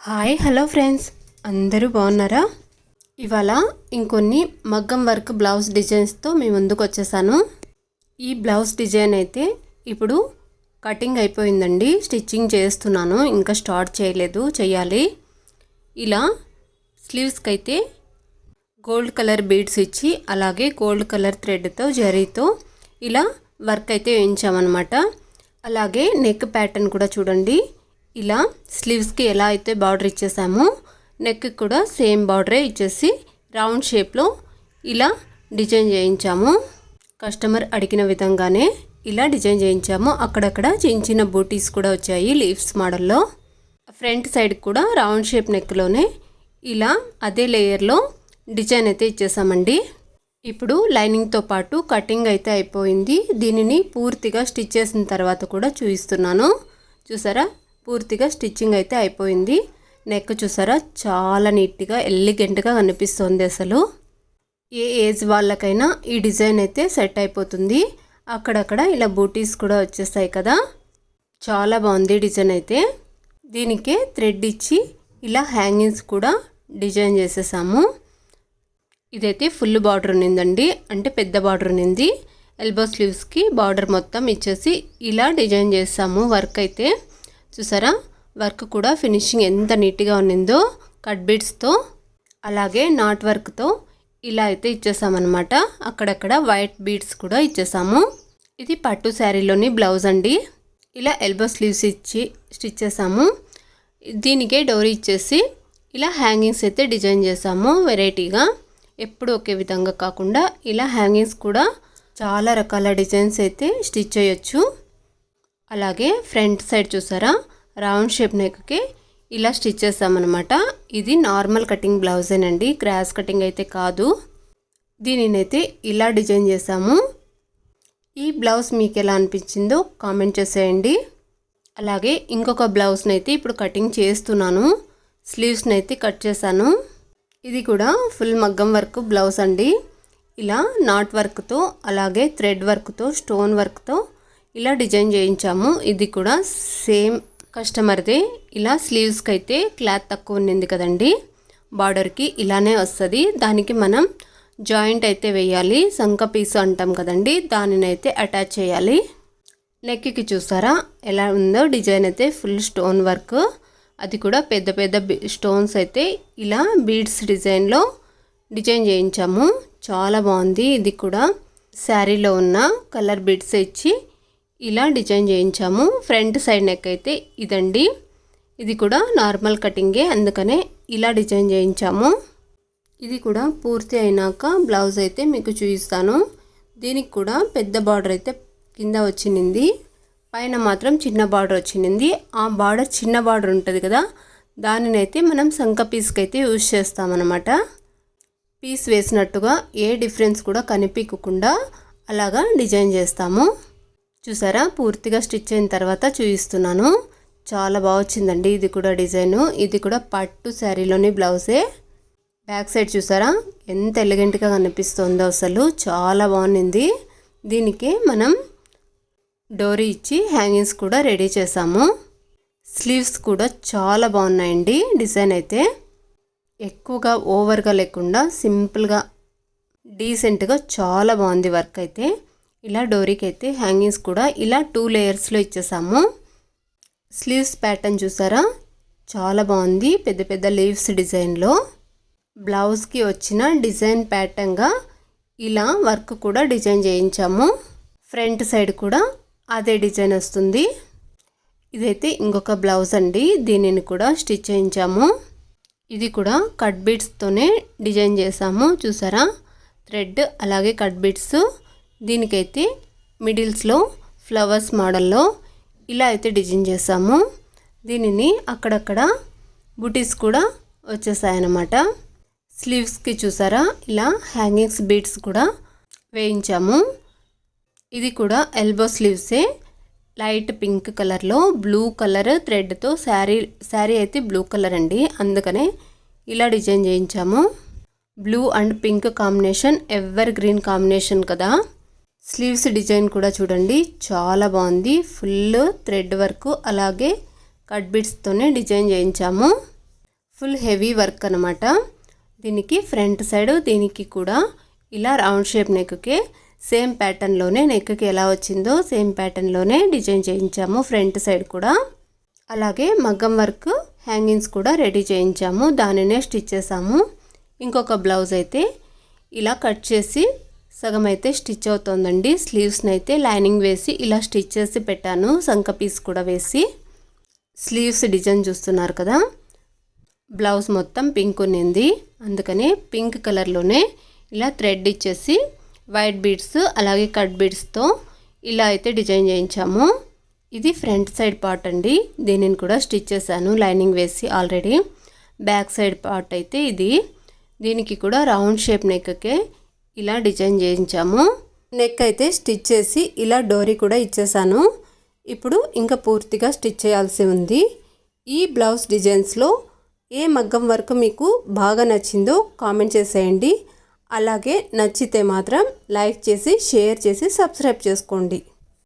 Hi hello friends, అందరూ బాగున్నారా? ఇవాళ ఇంకొన్ని మగ్గం వర్క్ బ్లౌజ్ డిజైన్స్తో మీ ముందుకు వచ్చేసాను. ఈ బ్లౌజ్ డిజైన్ అయితే ఇప్పుడు కటింగ్ అయిపోయిందండి. స్టిచ్చింగ్ చేస్తున్నాను, ఇంకా స్టార్ట్ చేయలేదు, చేయాలి. ఇలా స్లీవ్స్కి అయితే గోల్డ్ కలర్ బీడ్స్ ఇచ్చి అలాగే గోల్డ్ కలర్ థ్రెడ్తో జరీతో ఇలా వర్క్ అయితే వేయించామన్నమాట. అలాగే నెక్ ప్యాటర్న్ కూడా చూడండి. ఇలా స్లీవ్స్కి ఎలా అయితే బార్డర్ ఇచ్చేసామో నెక్కి కూడా సేమ్ బార్డరే ఇచ్చేసి రౌండ్ షేప్లో ఇలా డిజైన్ చేయించాము. కస్టమర్ అడిగిన విధంగానే ఇలా డిజైన్ చేయించాము. అక్కడక్కడ చిన్న చిన్న బూటీస్ కూడా వచ్చాయి లీవ్స్ మోడల్లో. ఫ్రంట్ సైడ్ కూడా రౌండ్ షేప్ నెక్లోనే ఇలా అదే లేయర్లో డిజైన్ అయితే ఇచ్చేసామండి. ఇప్పుడు లైనింగ్తో పాటు కటింగ్ అయితే అయిపోయింది. దీనిని పూర్తిగా స్టిచ్ చేసిన తర్వాత కూడా చూపిస్తున్నాను. చూసారా, పూర్తిగా స్టిచ్చింగ్ అయితే అయిపోయింది. నెక్ చూసారా, చాలా నీట్గా ఎలిగెంట్గా కనిపిస్తుంది. అసలు ఏ ఏజ్ వాళ్ళకైనా ఈ డిజైన్ అయితే సెట్ అయిపోతుంది. అక్కడక్కడ ఇలా బూటీస్ కూడా వచ్చేస్తాయి కదా, చాలా బాగుంది డిజైన్ అయితే. దీనికే థ్రెడ్ ఇచ్చి ఇలా హ్యాంగింగ్స్ కూడా డిజైన్ చేసేసాము. ఇదైతే ఫుల్ బార్డర్ ఉన్నిందండి, అంటే పెద్ద బార్డర్ ఉన్నింది. ఎల్బో స్లీవ్స్కి బార్డర్ మొత్తం ఇచ్చేసి ఇలా డిజైన్ చేసాము. వర్క్ అయితే చూసారా, వర్క్ కూడా ఫినిషింగ్ ఎంత నీట్గా ఉన్నిందో కట్ బీడ్స్తో అలాగే నాట్ వర్క్తో ఇలా అయితే ఇచ్చేసామన్నమాట. అక్కడక్కడ వైట్ బీడ్స్ కూడా ఇచ్చేసాము. ఇది పట్టు శారీలోని బ్లౌజ్ అండి. ఇలా ఎల్బో స్లీవ్స్ ఇచ్చి స్టిచ్ చేసాము. దీనికే డోరీ ఇచ్చేసి ఇలా హ్యాంగింగ్స్ అయితే డిజైన్ చేసాము. వెరైటీగా ఎప్పుడు ఒకే విధంగా కాకుండా ఇలా హ్యాంగింగ్స్ కూడా చాలా రకాల డిజైన్స్ అయితే స్టిచ్ చేయొచ్చు. అలాగే ఫ్రంట్ సైడ్ చూసారా, రౌండ్ షేప్ నెక్కి ఇలా స్టిచ్ చేస్తామన్నమాట. ఇది నార్మల్ కటింగ్ బ్లౌజేనండి, క్రాస్ కటింగ్ అయితే కాదు. దీనినైతే ఇలా డిజైన్ చేసాము. ఈ బ్లౌజ్ మీకు ఎలా అనిపించిందో కామెంట్ చేసేయండి. అలాగే ఇంకొక బ్లౌజ్ని అయితే ఇప్పుడు కటింగ్ చేస్తున్నాను. స్లీవ్స్ని అయితే కట్ చేశాను. ఇది కూడా ఫుల్ మగ్గం వర్క్ బ్లౌజ్ అండి. ఇలా నాట్ వర్క్తో అలాగే థ్రెడ్ వర్క్తో స్టోన్ వర్క్తో ఇలా డిజైన్ చేయించాము. ఇది కూడా సేమ్ కస్టమర్దే. ఇలా స్లీవ్స్కి అయితే క్లాత్ తక్కువ ఉన్నింది కదండి, బార్డర్కి ఇలానే వస్తుంది. దానికి మనం జాయింట్ అయితే వేయాలి, సంక పీసు అంటాం కదండి, దానిని అయితే అటాచ్ చేయాలి. నెక్కి చూసారా ఎలా ఉందో డిజైన్ అయితే ఫుల్ స్టోన్ వర్క్. అది కూడా పెద్ద పెద్ద స్టోన్స్ అయితే ఇలా బీడ్స్ డిజైన్లో డిజైన్ చేయించాము. చాలా బాగుంది. ఇది కూడా శారీలో ఉన్న కలర్ బీడ్స్ ఇచ్చి ఇలా డిజైన్ చేయించాము. ఫ్రంట్ సైడ్ నెక్ అయితే ఇదండి. ఇది కూడా నార్మల్ కటింగే, అందుకనే ఇలా డిజైన్ చేయించాము. ఇది కూడా పూర్తి అయినాక బ్లౌజ్ అయితే మీకు చూపిస్తాను. దీనికి కూడా పెద్ద బార్డర్ అయితే కింద వచ్చింది, పైన మాత్రం చిన్న బార్డర్ వచ్చింది. ఆ బార్డర్ చిన్న బార్డర్ ఉంటుంది కదా, దానినైతే మనం సంక పీస్కి అయితే యూజ్ చేస్తామన్నమాట. పీస్ వేసినట్టుగా ఏ డిఫరెన్స్ కూడా కనిపించకుండా అలాగా డిజైన్ చేస్తాము. చూసారా, పూర్తిగా స్టిచ్ అయిన తర్వాత చూపిస్తున్నాను. చాలా బాగా వచ్చిందండి ఇది కూడా డిజైను. ఇది కూడా పట్టు శారీలోని బ్లౌజే. బ్యాక్ సైడ్ చూసారా ఎంత ఎలిగెంట్గా కనిపిస్తుందో, అసలు చాలా బాగుంది. దీనికి మనం డోరీ ఇచ్చి హ్యాంగింగ్స్ కూడా రెడీ చేసాము. స్లీవ్స్ కూడా చాలా బాగున్నాయండి. డిజైన్ అయితే ఎక్కువగా ఓవర్గా లేకుండా సింపుల్గా డీసెంట్గా చాలా బాగుంది వర్క్ అయితే. ఇలా డోరీకి అయితే హ్యాంగింగ్స్ కూడా ఇలా 2 లేయర్స్లో ఇచ్చేసాము. స్లీవ్స్ ప్యాటర్న్ చూసారా, చాలా బాగుంది. పెద్ద పెద్ద లీవ్స్ డిజైన్లో బ్లౌజ్కి వచ్చిన డిజైన్ ప్యాటర్న్గా ఇలా వర్క్ కూడా డిజైన్ చేయించాము. ఫ్రంట్ సైడ్ కూడా అదే డిజైన్ వస్తుంది. ఇదైతే ఇంకొక బ్లౌజ్ అండి, దీనిని కూడా స్టిచ్ చేయించాము. ఇది కూడా కట్ బీడ్స్తోనే డిజైన్ చేసాము. చూసారా, థ్రెడ్ అలాగే కట్ బీడ్స్. దీనికైతే మిడిల్స్లో ఫ్లవర్స్ మోడల్లో ఇలా అయితే డిజైన్ చేసాము. దీనిని అక్కడక్కడ బూటీస్ కూడా వచ్చేసాయన్నమాట. స్లీవ్స్కి చూసారా ఇలా హ్యాంగింగ్స్ బీడ్స్ కూడా వేయించాము. ఇది కూడా ఎల్బో స్లీవ్సే, లైట్ పింక్ కలర్లో బ్లూ కలర్ థ్రెడ్తో శారీ అయితే బ్లూ కలర్ అండి, అందుకనే ఇలా డిజైన్ చేయించాము. Blue and pink combination ever green combination కదా. స్లీవ్స్ డిజైన్ కూడా చూడండి చాలా బాగుంది. ఫుల్ థ్రెడ్ వర్క్ అలాగే కట్ బీడ్స్తోనే డిజైన్ చేయించాము. ఫుల్ హెవీ వర్క్ అనమాట. దీనికి ఫ్రంట్ సైడ్ దీనికి కూడా ఇలా రౌండ్ షేప్ నెక్కే సేమ్ ప్యాటర్న్లోనే నెక్కి ఎలా వచ్చిందో సేమ్ ప్యాటర్న్లోనే డిజైన్ చేయించాము ఫ్రంట్ సైడ్ కూడా. అలాగే మగ్గం వర్క్ హ్యాంగింగ్స్ కూడా రెడీ చేయించాము, దానినే స్టిచ్ చేసాము. ఇంకొక బ్లౌజ్ అయితే ఇలా కట్ చేసి సగం అయితే స్టిచ్ అవుతుందండి. స్లీవ్స్ని అయితే లైనింగ్ వేసి ఇలా స్టిచ్ చేసి పెట్టాను, సంక పీస్ కూడా వేసి. స్లీవ్స్ డిజైన్ చూస్తున్నారు కదా, బ్లౌజ్ మొత్తం పింక్ ఉన్నింది, అందుకనే పింక్ కలర్లోనే ఇలా థ్రెడ్ ఇచ్చేసి వైట్ బీడ్స్ అలాగే కట్ బీడ్స్తో ఇలా అయితే డిజైన్ చేయించాము. ఇది ఫ్రంట్ సైడ్ పార్ట్ అండి, దీనిని కూడా స్టిచ్ చేశాను లైనింగ్ వేసి ఆల్రెడీ. బ్యాక్ సైడ్ పార్ట్ అయితే ఇది, దీనికి కూడా రౌండ్ షేప్ నెక్కే ఇలా డిజైన్ చేయించాము. నెక్ అయితే స్టిచ్ చేసి ఇలా డోరీ కూడా ఇచ్చేసాను. ఇప్పుడు ఇంకా పూర్తిగా స్టిచ్ చేయాల్సి ఉంది. ఈ బ్లౌజ్ డిజైన్స్లో ఏ మగ్గం వర్క్ మీకు బాగా నచ్చిందో కామెంట్ చేసేయండి. అలాగే నచ్చితే మాత్రం లైక్ చేసి షేర్ చేసి సబ్స్క్రైబ్ చేసుకోండి.